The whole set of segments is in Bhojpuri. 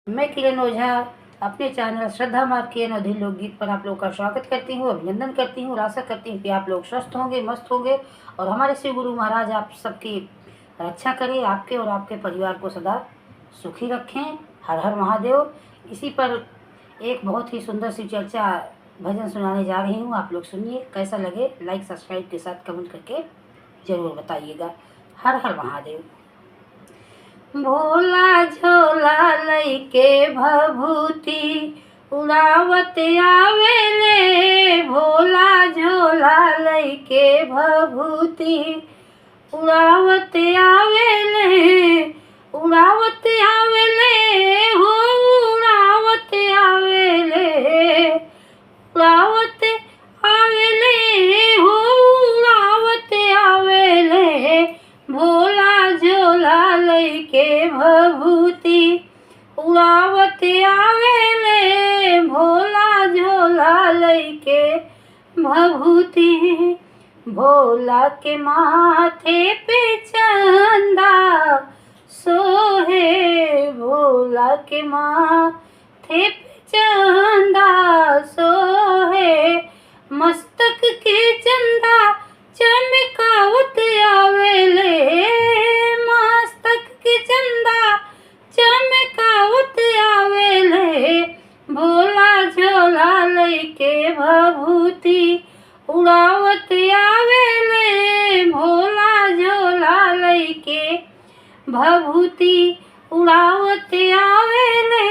मैं किरण ओझा अपने चैनल श्रद्धा मार्कियन अधीन लोकगीत पर आप लोग का स्वागत करती हूँ, अभिनंदन करती हूँ और आशा करती हूँ कि आप लोग स्वस्थ होंगे, मस्त होंगे और हमारे शिव गुरु महाराज आप सबकी रक्षा करें, आपके और आपके परिवार को सदा सुखी रखें। हर हर महादेव। इसी पर एक बहुत ही सुंदर सी चर्चा भजन सुनाने जा रही हूँ, आप लोग सुनिए। कैसा लगे लाइक सब्सक्राइब के साथ कमेंट करके ज़रूर बताइएगा। हर हर महादेव। भोला झोला लैके भभूति उड़ावत आवेले, भोला झोला लैके भभूति उड़ावत आवेले, उड़ावत आवेले हो, उड़ावत आवेले, उड़ावत आवेले हो, उड़ावत आवेले। भोला झोला लैके भभूति उड़ावत आवेले, भोला झोला लैके भभूति। भोला के माथे पे चंदा सोहे, भोला के माथे पे चंदा सोहे, मस्तक के चंदा चमकावत आवेले, मस्तक के चंदा चमकावत आवेले। भोला झोला लैके भभूति उड़ावत आवेले, भोला झोला लैके भभूति उड़ावत आवेले।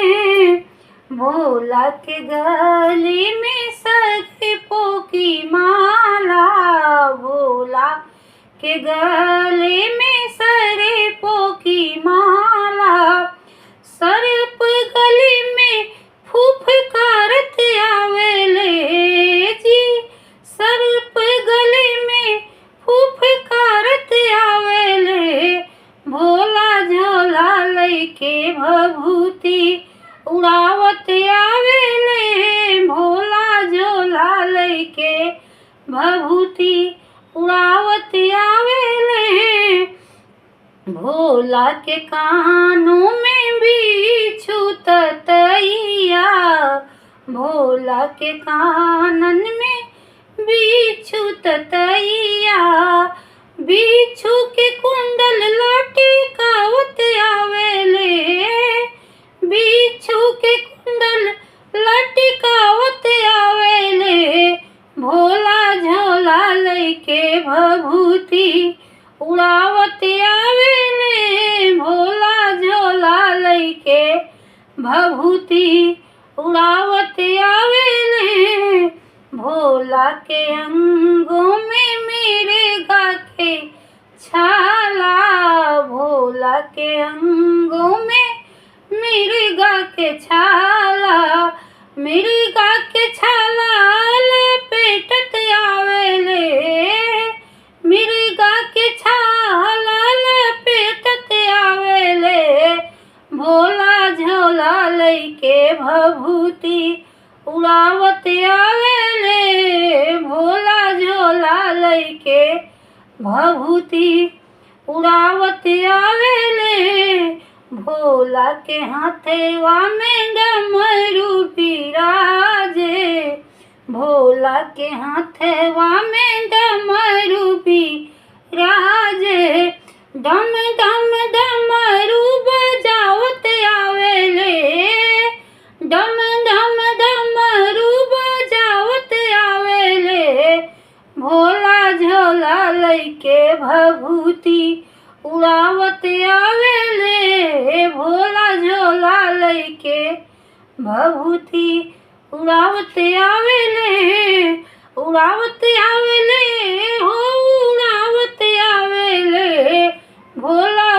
भोला के गले में सर्पों की माला, भोला के गले में सर्पों की माला, सर्प गले में फुफकारत आवेले जी, सर्प गले में फुफकारत आवेले। भोला झोला लैके भभूति उड़ावत आवेले, भोला झोला लैके भभूति उड़ावत आवेले। भोला के कानों में बिच्छू ततैया, भोला के कानन में बिच्छू ततैया, बिच्छू के कुंडल लटकावत आवेले, बिच्छू के कुंडल लटकावत आवेले। भोला झोला लैके भभूति उड़ावत आवेले, भोला झोला लैके भभूति उड़ावत आवेले। भोला के अंगों में मिर्गा के छाला, भोला के अंगों में मिर्गा के छाला, मिर्गा के छाला लपेटत आवेले, मिर्गा के छाला लपेटत आवेले। भोला झोला लैके भभूति उड़ावत आवेले, भोला झोला लैके भभूति उड़ावत आवेले। भोला के हाथवा में डमरू बिराजे, भोला के हाथवा में डमरू बिराजे, डम डम डमरू बजावत आवेले, डम डम डमरू बजावत आवेले। भोला झोला लैके भभूति उड़ावत आवेले, भोला झोला लैके भभूति उड़ावत आवेले, उड़ावत आवेले हो, उड़ावत आवेले। भोला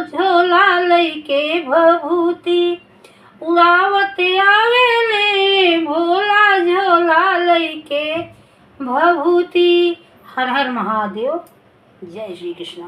झोला लैके भभूति उड़ावत आवेले, भोला झोला लैके भभूति। हर हर महादेव। जय श्री कृष्णा।